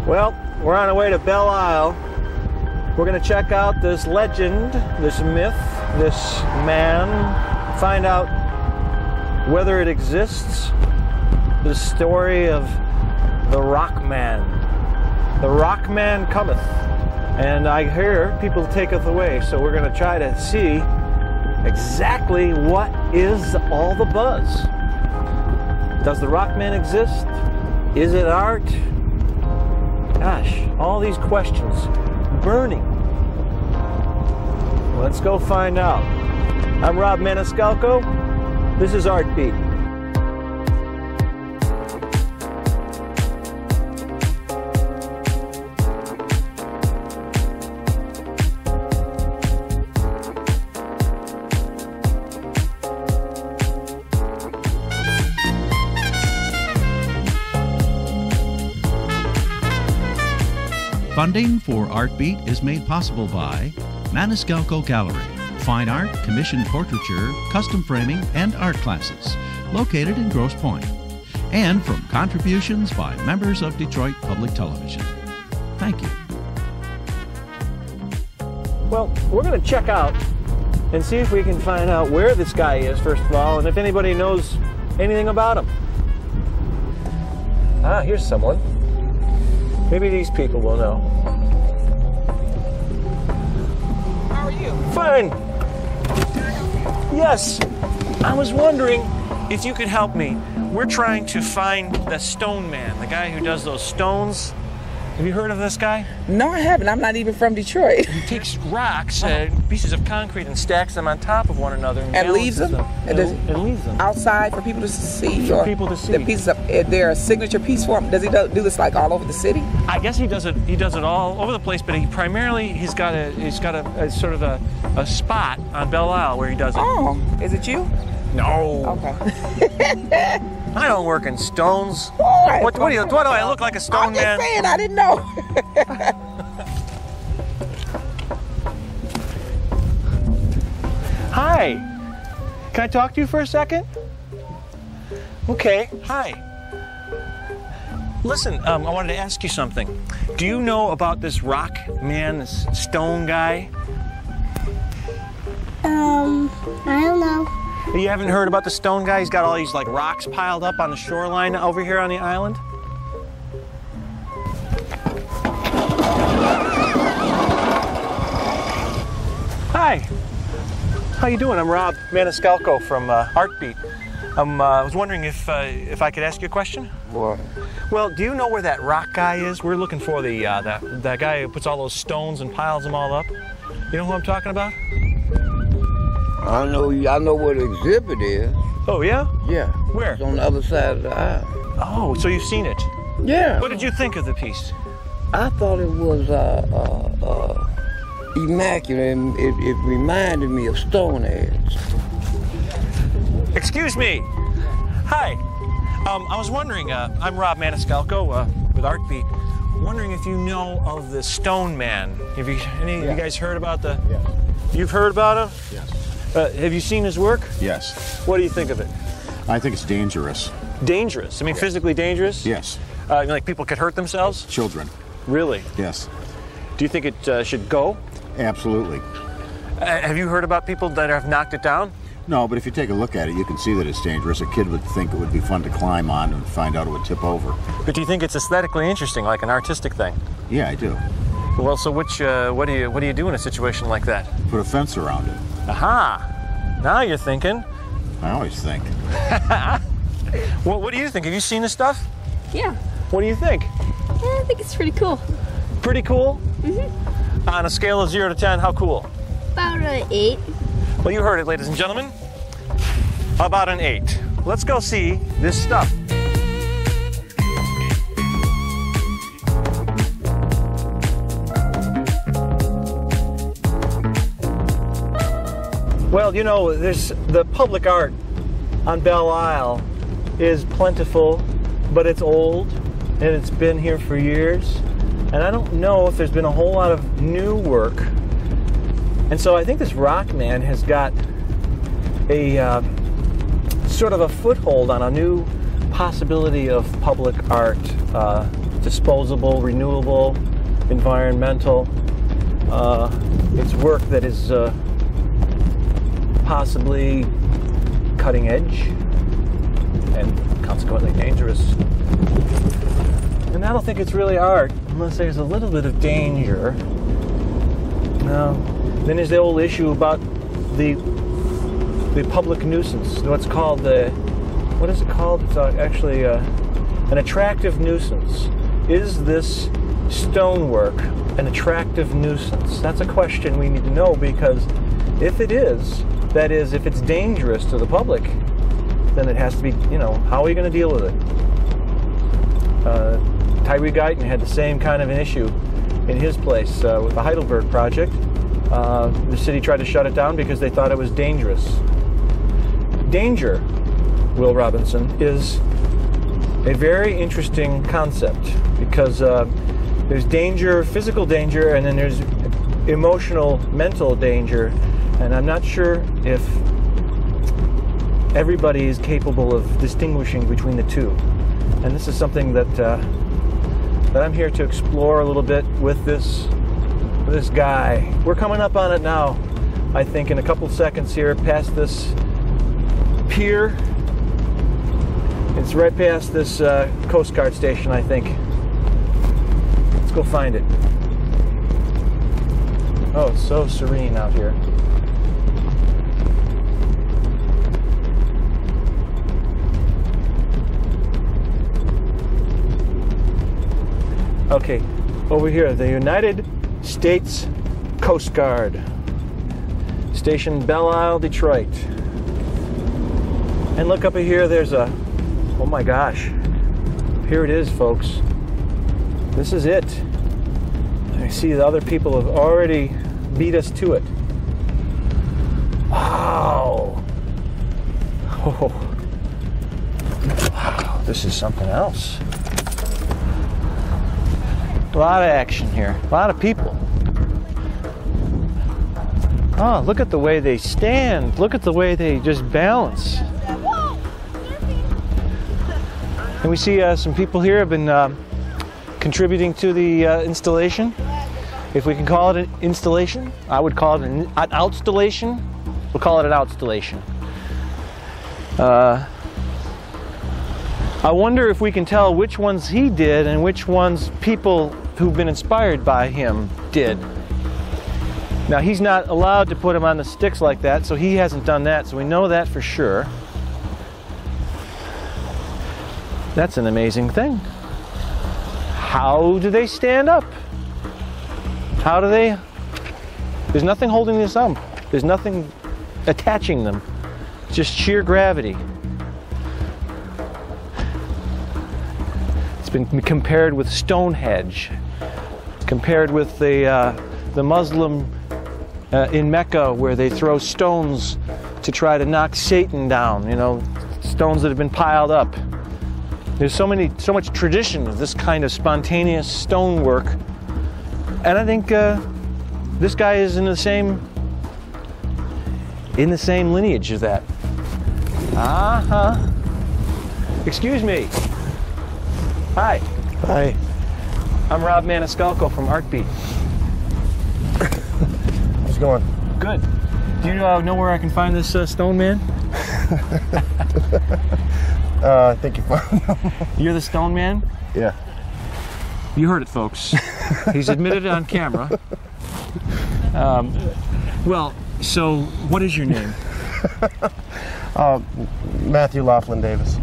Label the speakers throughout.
Speaker 1: Well, we're on our way to Belle Isle. We're going to check out this legend, this myth, this man, find out whether it exists, the story of the Rockman. The Rockman cometh. And I hear people taketh away, so we're going to try to see exactly what is all the buzz. Does the Rockman exist? Is it art? Gosh, all these questions burning. Let's go find out. I'm Rob Maniscalco. This is Art Beat.
Speaker 2: Funding for Art Beat is made possible by Maniscalco Gallery, fine art, commissioned portraiture, custom framing, and art classes, located in Grosse Pointe, and from contributions by members of Detroit Public Television. Thank you.
Speaker 1: Well, we're going to check out and see if we can find out where this guy is, first of all, and if anybody knows anything about him. Ah, here's someone. Maybe these people will know.
Speaker 3: How are you?
Speaker 1: Fine. Yes. I was wondering if you could help me. We're trying to find the Stoneman, the guy who does those stones. Have you heard of this guy?
Speaker 3: No, I haven't. I'm not even from Detroit.
Speaker 1: He takes rocks, pieces of concrete, and stacks them on top of one another.
Speaker 3: And leaves them?
Speaker 1: And leaves them.
Speaker 3: Outside for people to see?
Speaker 1: For people to see.
Speaker 3: The pieces of, is there a signature piece for him? Does he do this like all over the city?
Speaker 1: I guess he does it. He does it all over the place, but he primarily he's got a sort of a spot on Belle Isle where he does it.
Speaker 3: Oh, is it you?
Speaker 1: No.
Speaker 3: Okay.
Speaker 1: I don't work in stones.
Speaker 3: Right.
Speaker 1: What do I look like, a stone
Speaker 3: I'm just
Speaker 1: man?
Speaker 3: saying, I didn't know.
Speaker 1: Hi. Can I talk to you for a second? Okay. Hi. Listen, I wanted to ask you something. Do you know about this rock man, this stone guy?
Speaker 4: I don't know.
Speaker 1: You haven't heard about the stone guy? He's got all these like rocks piled up on the shoreline over here on the island. Hi. How you doing? I'm Rob Maniscalco from Art Beat. I was wondering if I could ask you a question.
Speaker 5: What?
Speaker 1: Well, do you know where that rock guy is? We're looking for the that guy who puts all those stones and piles them all up. You know who I'm talking about?
Speaker 5: I know where the exhibit is.
Speaker 1: Oh, yeah?
Speaker 5: Yeah.
Speaker 1: Where?
Speaker 5: It's on the other side of the aisle.
Speaker 1: Oh, so you've seen it?
Speaker 5: Yeah.
Speaker 1: What did you think of the piece?
Speaker 5: I thought it was immaculate. It reminded me of Stone Age.
Speaker 1: Excuse me. Hi. I was wondering, I'm Rob Maniscalco with Art Beat. Wondering if you know of the Stoneman. Have you, any of you guys heard about the...
Speaker 6: Yes.
Speaker 1: You've heard about him?
Speaker 6: Yes.
Speaker 1: Have you seen his work?
Speaker 6: Yes.
Speaker 1: What do you think of it?
Speaker 6: I think it's dangerous.
Speaker 1: Dangerous? I mean, physically dangerous?
Speaker 6: Yes.
Speaker 1: Like people could hurt themselves?
Speaker 6: Children.
Speaker 1: Really?
Speaker 6: Yes.
Speaker 1: Do you think it should go?
Speaker 6: Absolutely.
Speaker 1: Have you heard about people that have knocked it down?
Speaker 6: No, but if you take a look at it, you can see that it's dangerous. A kid would think it would be fun to climb on and find out it would tip over.
Speaker 1: But do you think it's aesthetically interesting, like an artistic thing?
Speaker 6: Yeah, I do.
Speaker 1: Well, so what do you do in a situation like that?
Speaker 6: Put a fence around it.
Speaker 1: Aha! Now you're thinking.
Speaker 6: I always think.
Speaker 1: Well, what do you think? Have you seen this stuff?
Speaker 4: Yeah.
Speaker 1: What do you think?
Speaker 4: Yeah, I think it's pretty cool.
Speaker 1: Pretty cool?
Speaker 4: Mm-hmm.
Speaker 1: On a scale of 0 to 10, how cool?
Speaker 4: About an 8.
Speaker 1: Well, you heard it, ladies and gentlemen. About an 8. Let's go see this stuff. Well, you know, there's the public art on Belle Isle is plentiful, but it's old and it's been here for years. And I don't know if there's been a whole lot of new work. And so I think this Rockman has got a sort of a foothold on a new possibility of public art disposable, renewable, environmental. It's work that is possibly cutting edge and consequently dangerous. And I don't think it's really art unless there's a little bit of danger. No. Then there's the old issue about the public nuisance. What's called what is it called? It's actually an attractive nuisance. Is this stonework an attractive nuisance? That's a question we need to know, because if it is, that is, if it's dangerous to the public, then it has to be, how are we going to deal with it? Tyree Guyton had the same kind of an issue in his place with the Heidelberg project. The city tried to shut it down because they thought it was dangerous. Danger, Will Robinson, is a very interesting concept, because there's danger, physical danger, and then there's emotional, mental danger, and I'm not sure if everybody is capable of distinguishing between the two. And this is something that I'm here to explore a little bit with this guy. We're coming up on it now, I think, in a couple seconds here, past this pier. It's right past this Coast Guard station, I think. Let's go find it. Oh, it's so serene out here. Okay, over here, the United States Coast Guard. Station Belle Isle, Detroit. And look up here, there's a... Oh my gosh. Here it is, folks. This is it. I see the other people have already beat us to it. Wow. Oh. Wow, this is something else. A lot of action here. A lot of people. Oh, look at the way they stand. Look at the way they just balance. And we see some people here have been contributing to the installation. If we can call it an installation, I would call it an outstallation. We'll call it an outstallation. I wonder if we can tell which ones he did and which ones people who've been inspired by him did. Now, he's not allowed to put them on the sticks like that, so he hasn't done that, so we know that for sure. That's an amazing thing. How do they stand up? How do they... There's nothing holding this up. There's nothing attaching them. Just sheer gravity. It's been compared with Stonehenge, compared with the Muslim in Mecca, where they throw stones to try to knock Satan down. Stones that have been piled up. There's so much tradition of this kind of spontaneous stonework, and I think this guy is in the same lineage as that. Excuse me. Hi.
Speaker 7: Hi.
Speaker 1: I'm Rob Maniscalco from Artbeat.
Speaker 7: How's it going?
Speaker 1: Good. Do you know where I can find this Stoneman?
Speaker 7: I think you found him.
Speaker 1: You're the Stoneman?
Speaker 7: Yeah.
Speaker 1: You heard it, folks. He's admitted it on camera. Well, so what is your name?
Speaker 7: Matthew Loflin Davis.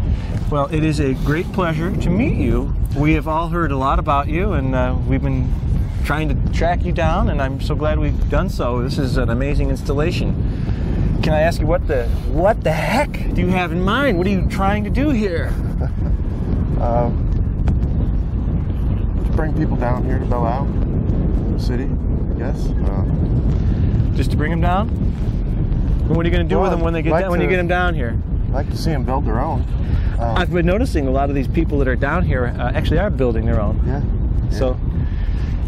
Speaker 1: Well, it is a great pleasure to meet you. We have all heard a lot about you, and we've been trying to track you down, and I'm so glad we've done so. This is an amazing installation. Can I ask you what the heck do you have in mind? What are you trying to do here?
Speaker 7: To bring people down here to Belle Isle, the city, I guess.
Speaker 1: Just to bring them down? And what are you going to do with them when they get when you get them down here?
Speaker 7: I'd like to see them build their own.
Speaker 1: I've been noticing a lot of these people that are down here actually are building their own.
Speaker 7: Yeah.
Speaker 1: So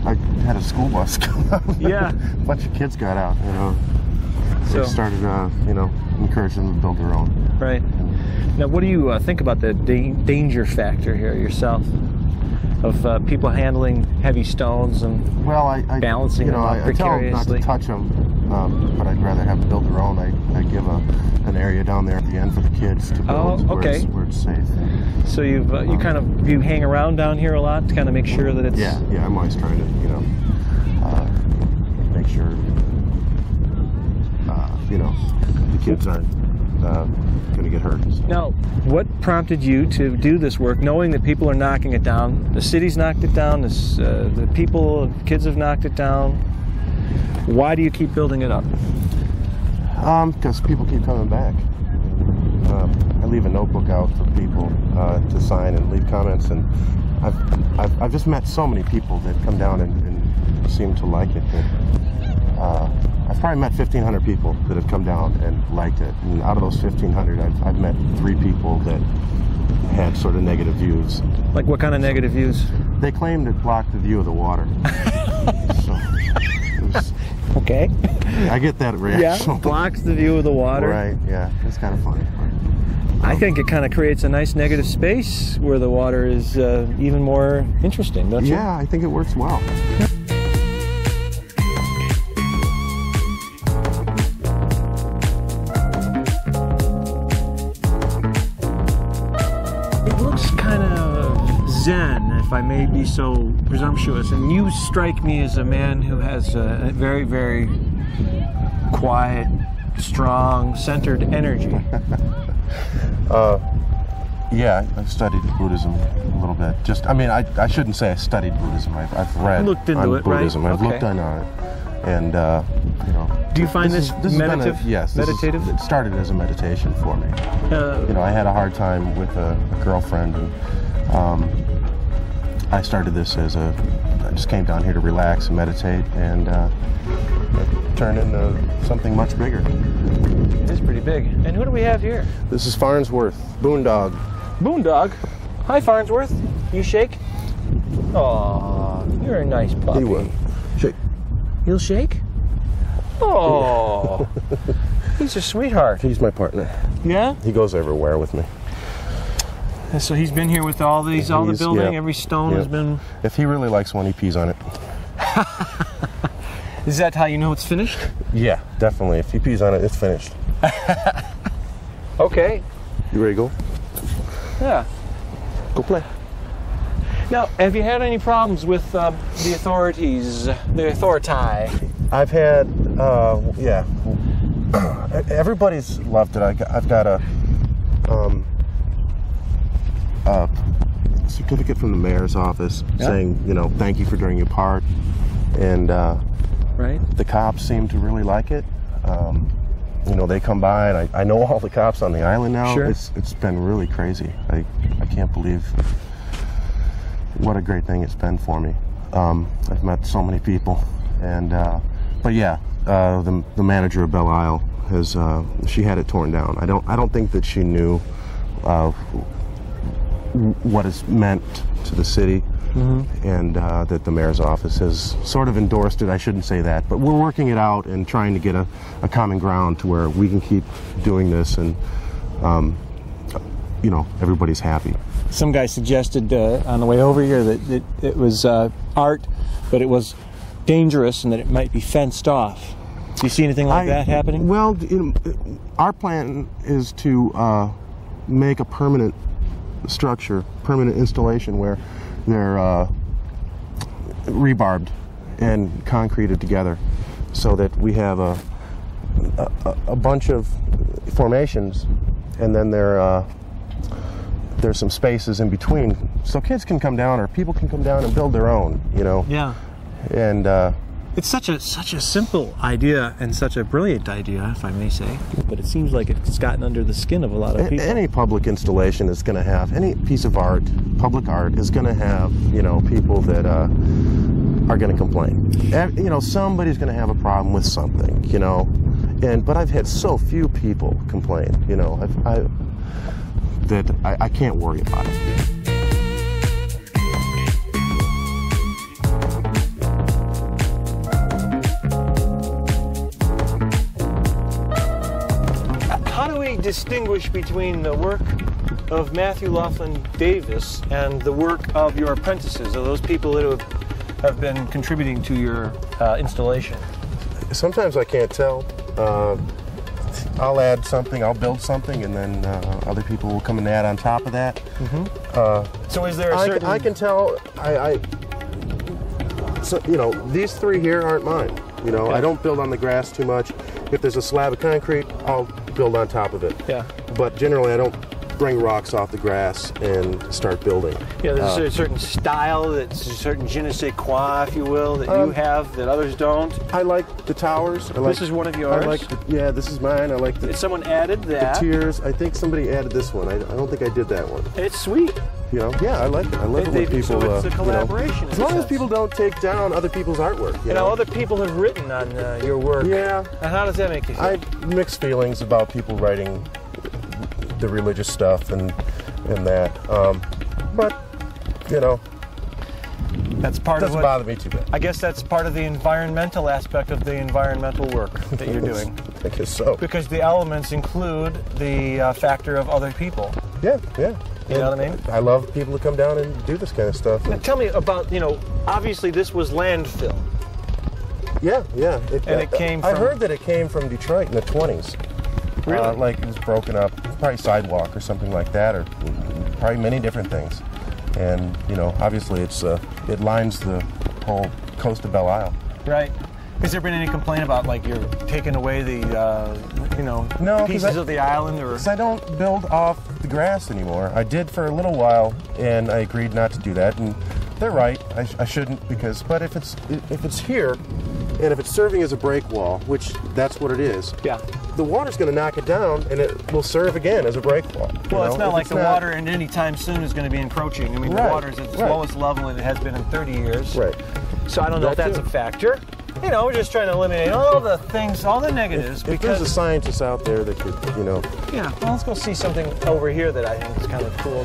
Speaker 7: I had a school bus come out.
Speaker 1: Yeah.
Speaker 7: A bunch of kids got out,
Speaker 1: So
Speaker 7: they started, encouraging them to build their own.
Speaker 1: Right. Now, what do you think about the danger factor here yourself? of people handling heavy stones and
Speaker 7: Well, I
Speaker 1: balancing them
Speaker 7: I tell them not
Speaker 1: precariously.
Speaker 7: to touch them, but I'd rather have them build their own. I give an area down there at the end for the kids to build where it's safe.
Speaker 1: So you kind of hang around down here a lot to kind of make sure that it's
Speaker 7: Yeah, I'm always trying to make sure the kids aren't going to get hurt.
Speaker 1: Now, what prompted you to do this work, knowing that people are knocking it down? The city's knocked it down. The kids have knocked it down. Why do you keep building it up?
Speaker 7: Because people keep coming back. I leave a notebook out for people to sign and leave comments, and I've just met so many people that come down and seem to like it. I've probably met 1,500 people that have come down and liked it, and out of those 1,500, I've met 3 people that had sort of negative views.
Speaker 1: Like what kind of negative views?
Speaker 7: They claimed it blocked the view of the water. So,
Speaker 1: okay.
Speaker 7: I get that reaction.
Speaker 1: Yeah, blocks the view of the water.
Speaker 7: Right, yeah, it's kind of funny.
Speaker 1: I think it kind of creates a nice negative space where the water is even more interesting, don't you?
Speaker 7: Yeah, I think it works well.
Speaker 1: It looks kind of zen, if I may be so presumptuous, and you strike me as a man who has a very, very quiet, strong, centered energy.
Speaker 7: Yeah, I've studied Buddhism a little bit. I shouldn't say I studied Buddhism. I've read
Speaker 1: Looked into
Speaker 7: on
Speaker 1: it,
Speaker 7: Buddhism.
Speaker 1: right?
Speaker 7: I've looked on it, and
Speaker 1: Do you find this meditative?
Speaker 7: Yes,
Speaker 1: meditative.
Speaker 7: It started as a meditation for me. I had a hard time with a girlfriend, and I started this I just came down here to relax and meditate, and it turned into something much bigger.
Speaker 1: It is pretty big. And who do we have here?
Speaker 7: This is Farnsworth, Boondog.
Speaker 1: Boondog. Hi, Farnsworth. You shake? Aw, you're a nice puppy.
Speaker 7: He will. Shake.
Speaker 1: He'll shake? Oh, he's a sweetheart.
Speaker 7: He's my partner.
Speaker 1: Yeah?
Speaker 7: He goes everywhere with me.
Speaker 1: And so he's been here with all the building,
Speaker 7: yeah.
Speaker 1: every stone
Speaker 7: Yeah.
Speaker 1: has been...
Speaker 7: If he really likes one, he pees on it.
Speaker 1: Is that how you know it's finished?
Speaker 7: Yeah, definitely. If he pees on it, it's finished.
Speaker 1: Okay.
Speaker 7: You ready to go?
Speaker 1: Yeah.
Speaker 7: Go play.
Speaker 1: Now, have you had any problems with the authorities, the authority?
Speaker 7: I've had, yeah. Everybody's loved it. I've got a certificate from the mayor's office saying, thank you for doing your part. And
Speaker 1: right.
Speaker 7: The cops seem to really like it. They come by, and I know all the cops on the island now.
Speaker 1: Sure.
Speaker 7: It's been really crazy. I can't believe what a great thing it's been for me. I've met so many people, and but yeah, the manager of Belle Isle has she had it torn down. I don't think that she knew what it's meant to the city. Mm-hmm. And that the mayor's office has sort of endorsed it. I shouldn't say that, but we're working it out and trying to get a common ground to where we can keep doing this, and everybody's happy.
Speaker 1: Some guy suggested on the way over here that it was art, but it was dangerous and that it might be fenced off. Do you see anything like that happening?
Speaker 7: Well, our plan is to make a permanent structure, permanent installation where they're rebarbed and concreted together, so that we have a bunch of formations, and then there's some spaces in between, so kids can come down, or people can come down and build their own.
Speaker 1: Yeah.
Speaker 7: And
Speaker 1: it's such a simple idea and such a brilliant idea, if I may say, but it seems like it's gotten under the skin of a lot of people.
Speaker 7: Any public installation is going to have, any piece of art, public art, is going to have, people that are going to complain. Somebody's going to have a problem with something, but I've had so few people complain, that I can't worry about it.
Speaker 1: How do we distinguish between the work of Matthew Loflin Davis and the work of your apprentices, or those people that have been contributing to your installation?
Speaker 7: Sometimes I can't tell. I'll add something, I'll build something, and then other people will come and add on top of that.
Speaker 1: So is there a certain...
Speaker 7: I can tell, so, you know, these three here aren't mine. You know, I don't build on the grass too much. If there's a slab of concrete, I'll build on top of it.
Speaker 1: Yeah.
Speaker 7: But generally, I don't bring rocks off the grass and start building.
Speaker 1: Yeah, there's a certain style, that's a certain je ne sais quoi, if you will, that you have that others don't.
Speaker 7: I like the towers.
Speaker 1: This is one of yours?
Speaker 7: I like yeah, this is mine. I like the...
Speaker 1: Did someone added that?
Speaker 7: The tiers. I think somebody added this one. I don't think I did that one.
Speaker 1: It's sweet.
Speaker 7: You know, yeah, I like it. I love it when people...
Speaker 1: So it's a collaboration.
Speaker 7: You know, as long as people don't take down other people's artwork. You know,
Speaker 1: other people have written on your work.
Speaker 7: Yeah.
Speaker 1: And how does that make you feel?
Speaker 7: I have mixed feelings about people writing the religious stuff and that. But, you know,
Speaker 1: that's part of what...
Speaker 7: doesn't bother me too bad.
Speaker 1: I guess that's part of the environmental aspect of the environmental work that you're doing.
Speaker 7: I guess so.
Speaker 1: Because the elements include the factor of other people.
Speaker 7: Yeah, yeah.
Speaker 1: You know what I mean?
Speaker 7: I love people to come down and do this kind of stuff.
Speaker 1: Now tell me about, you know, obviously this was landfill.
Speaker 7: Yeah, yeah.
Speaker 1: It came from...
Speaker 7: I heard that it came from Detroit in the 20s.
Speaker 1: Really?
Speaker 7: Like it was broken up, probably sidewalk or something like that, or probably many different things. And, you know, obviously it lines the whole coast of Belle Isle.
Speaker 1: Right. Has there been any complaint about, like, you're taking away the,
Speaker 7: No,
Speaker 1: pieces of the island? Or...
Speaker 7: Because I don't build off the grass anymore. I did for a little while, and I agreed not to do that. And they're right. I shouldn't, because... But if it's here, and if it's serving as a break wall, which that's what it is,
Speaker 1: yeah,
Speaker 7: the water's going to knock it down, and it will serve again as a break wall.
Speaker 1: Well, it's not like the water in any time soon is going to be encroaching. I mean, the water's at its lowest level it has been in 30 years.
Speaker 7: Right.
Speaker 1: So I don't know if that's a factor. You know, we're just trying to eliminate all the things, all the negatives.
Speaker 7: If there's a scientist out there that could, you know...
Speaker 1: Yeah, well, let's go see something over here that I think is kind of cool.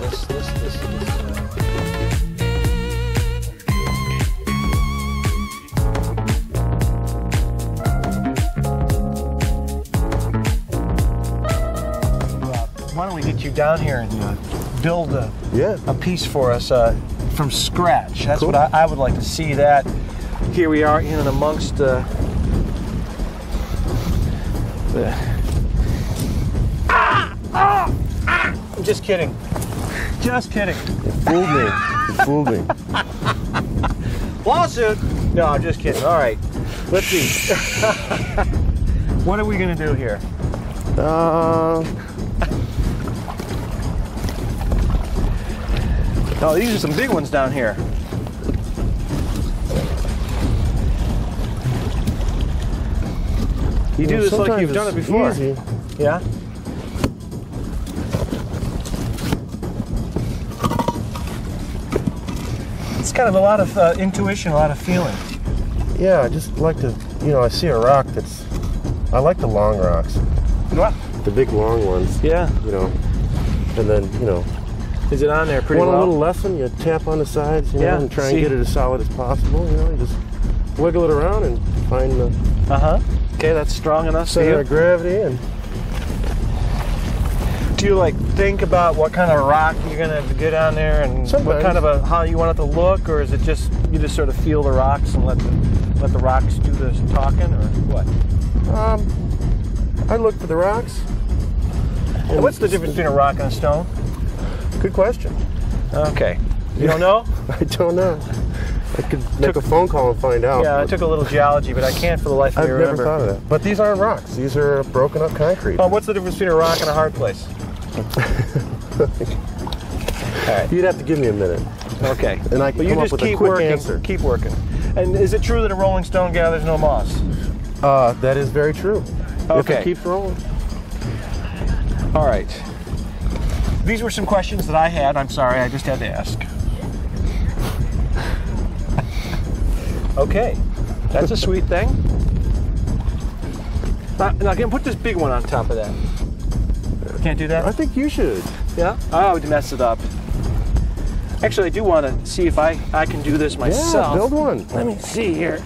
Speaker 1: Why don't we get you down here and build a piece for us from scratch? That's
Speaker 7: cool.
Speaker 1: What I would like to see. That here we are in and amongst I'm just kidding. Just kidding.
Speaker 7: You fooled me. You fooled me.
Speaker 1: Lawsuit? No, I'm just kidding. All right. Let's see. What are we going to do here? Oh, these are some big ones down here. You do this like you've done it before.
Speaker 7: Easy.
Speaker 1: Yeah? It's kind of a lot of intuition, a lot of feeling.
Speaker 7: Yeah, I just like to, you know, I see a rock that's... I like the long rocks.
Speaker 1: What?
Speaker 7: The big long ones.
Speaker 1: Yeah.
Speaker 7: You know, and then, you know...
Speaker 1: Is it on there pretty well?
Speaker 7: Want a little lesson? You tap on the sides, you know, and try and get it as solid as possible. You know, you just wiggle it around and find the...
Speaker 1: Okay, that's strong enough.
Speaker 7: Center of gravity. And
Speaker 1: do you like think about what kind of rock you're gonna get on there and what kind of how you want it to look, or is it just you just sort of feel the rocks and let the rocks do the talking, or what?
Speaker 7: I look for the rocks.
Speaker 1: And what's the difference between a rock and a stone?
Speaker 7: Good question.
Speaker 1: Okay. You don't know?
Speaker 7: I don't know. I could make a phone call and find out.
Speaker 1: Yeah, I took a little geology, but I can't for the life of me remember.
Speaker 7: I've never thought of that. But these aren't rocks. These are broken up concrete.
Speaker 1: What's the difference between a rock and a hard place?
Speaker 7: All right. You'd have to give me a minute.
Speaker 1: Okay.
Speaker 7: And I can come up with a quick answer.
Speaker 1: Keep working. And is it true that a rolling stone gathers no moss?
Speaker 7: That is very true.
Speaker 1: Okay.
Speaker 7: If it keeps rolling.
Speaker 1: All right. These were some questions that I had. I'm sorry, I just had to ask. Okay, that's a sweet thing. Now, can I put this big one on top of that? Can't do that?
Speaker 7: I think you should.
Speaker 1: Yeah? I would mess it up. Actually, I do want to see if I can do this myself.
Speaker 7: Yeah, build one.
Speaker 1: Let me see here.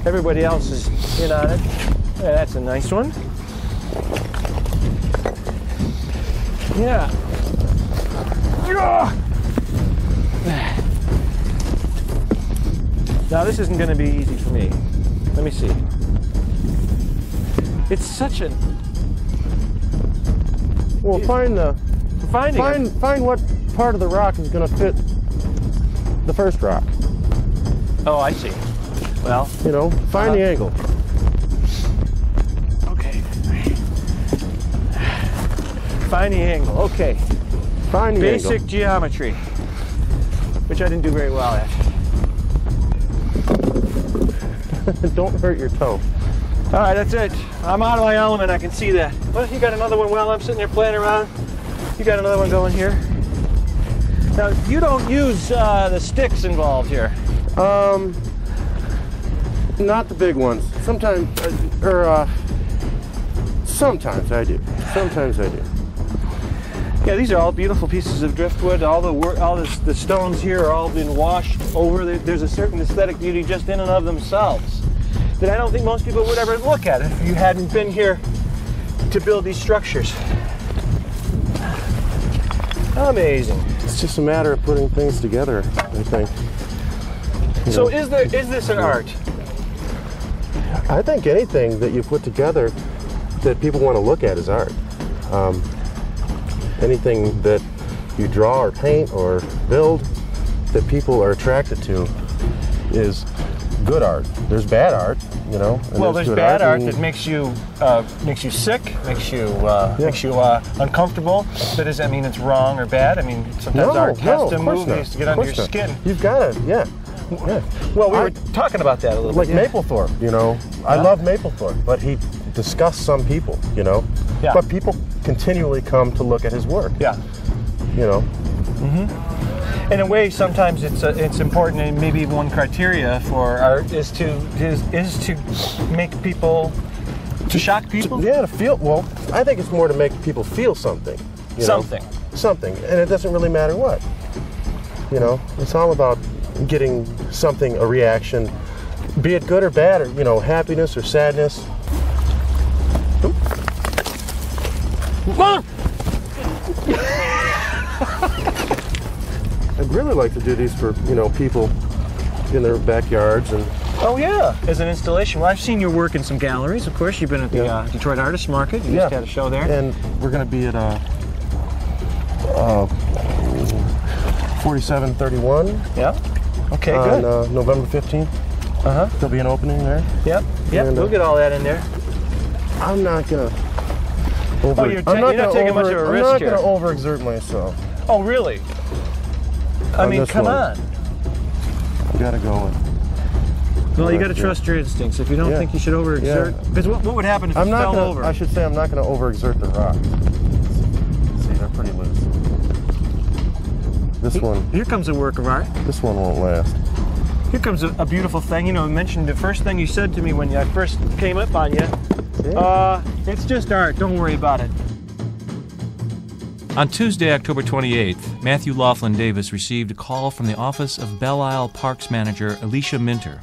Speaker 1: Everybody else is in on it. Yeah, that's a nice one. Yeah. Now this isn't going to be easy for me. Let me see. It's such a...
Speaker 7: Well, find what part of the rock is going to fit the first rock.
Speaker 1: Oh, I see. Well,
Speaker 7: you know, find the angle.
Speaker 1: Okay. Find the angle. Okay.
Speaker 7: Find the
Speaker 1: Basic
Speaker 7: angle.
Speaker 1: geometry, which I didn't do very well at.
Speaker 7: Don't hurt your toe.
Speaker 1: All right, that's it. I'm out of my element. I can see that. Well, you got another one while I'm sitting there playing around. You got another one going here. Now, you don't use the sticks involved here.
Speaker 7: Not the big ones. Sometimes, sometimes I do. Sometimes I do.
Speaker 1: Yeah, these are all beautiful pieces of driftwood. All the stones here are all been washed over. There's a certain aesthetic beauty just in and of themselves that I don't think most people would ever look at if you hadn't been here to build these structures. Amazing.
Speaker 7: It's just a matter of putting things together, I think.
Speaker 1: So is this an art?
Speaker 7: I think anything that you put together that people want to look at is art. Anything that you draw or paint or build that people are attracted to is good art. There's bad art, you know.
Speaker 1: Well, there's bad art that makes you sick, makes you uncomfortable. That doesn't mean it's wrong or bad. I mean, sometimes art has to move these to get under your skin.
Speaker 7: You've got to, yeah.
Speaker 1: Well, we were talking about that a little
Speaker 7: bit.
Speaker 1: Like
Speaker 7: Maplethorpe, you know. I love Maplethorpe, but he disgusts some people, you know.
Speaker 1: Yeah.
Speaker 7: But people continually come to look at his work.
Speaker 1: Yeah.
Speaker 7: You know.
Speaker 1: Mm-hmm. In a way, sometimes it's important, and maybe one criteria for art is to make people, to shock people.
Speaker 7: To feel. Well, I think it's more to make people feel something.
Speaker 1: Something.
Speaker 7: Something, and it doesn't really matter what. You know, it's all about getting something, a reaction, be it good or bad, or, you know, happiness or sadness. I'd really like to do these for, you know, people in their backyards and.
Speaker 1: Oh yeah, as an installation. Well, I've seen your work in some galleries. Of course, you've been at the Detroit Artist Market. You just had a show there.
Speaker 7: And we're going to be at 4731.
Speaker 1: Yeah. Okay,
Speaker 7: on,
Speaker 1: good.
Speaker 7: November 15th. There'll be an opening there.
Speaker 1: Yep. We'll get all that in there.
Speaker 7: I'm not gonna.
Speaker 1: You're not taking much of a risk here.
Speaker 7: I'm not gonna overexert myself.
Speaker 1: Oh, really? I mean, come on.
Speaker 7: You gotta go.
Speaker 1: Well, you got to trust your instincts. If you don't think you should overexert, because what would happen if you fell over?
Speaker 7: I should say I'm not going to overexert the rocks. See, they're pretty loose. This one.
Speaker 1: Here comes a work of art.
Speaker 7: This one won't last.
Speaker 1: Here comes a beautiful thing. You know, I mentioned the first thing you said to me when I first came up on you. It's just art. Don't worry about it.
Speaker 8: On Tuesday, October 28th, Matthew Loflin Davis received a call from the office of Belle Isle Parks manager Alicia Minter.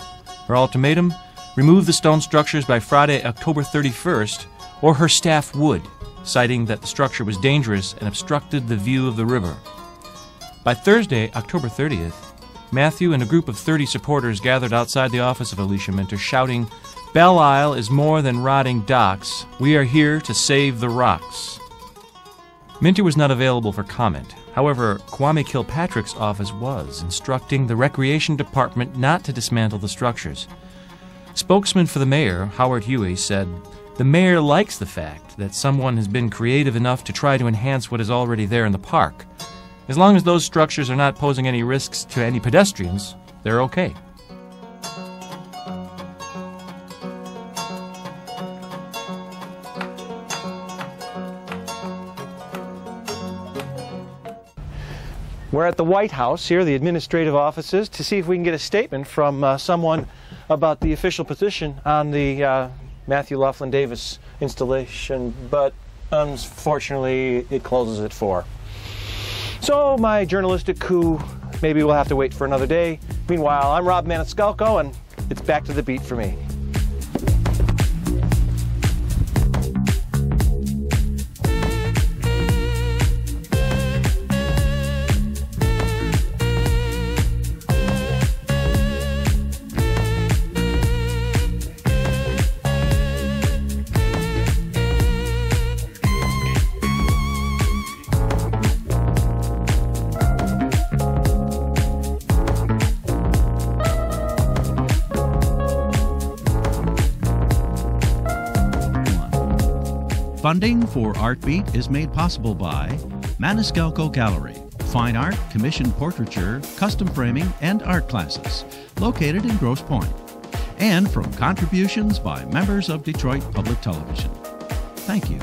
Speaker 8: Her ultimatum: remove the stone structures by Friday, October 31st, or her staff would, citing that the structure was dangerous and obstructed the view of the river. By Thursday, October 30th, Matthew and a group of 30 supporters gathered outside the office of Alicia Minter, shouting, "Belle Isle is more than rotting docks. We are here to save the rocks." Minter was not available for comment. However, Kwame Kilpatrick's office was, instructing the Recreation Department not to dismantle the structures. Spokesman for the mayor, Howard Huey, said, "The mayor likes the fact that someone has been creative enough to try to enhance what is already there in the park. As long as those structures are not posing any risks to any pedestrians, they're okay."
Speaker 1: We're at the White House here, the administrative offices, to see if we can get a statement from someone about the official position on the Matthew Loflin Davis installation, but unfortunately it closes at 4. So my journalistic coup, maybe we'll have to wait for another day. Meanwhile, I'm Rob Maniscalco, and it's back to the beat for me.
Speaker 2: Funding for Artbeat is made possible by Maniscalco Gallery, fine art, commissioned portraiture, custom framing, and art classes, located in Grosse Pointe, and from contributions by members of Detroit Public Television. Thank you.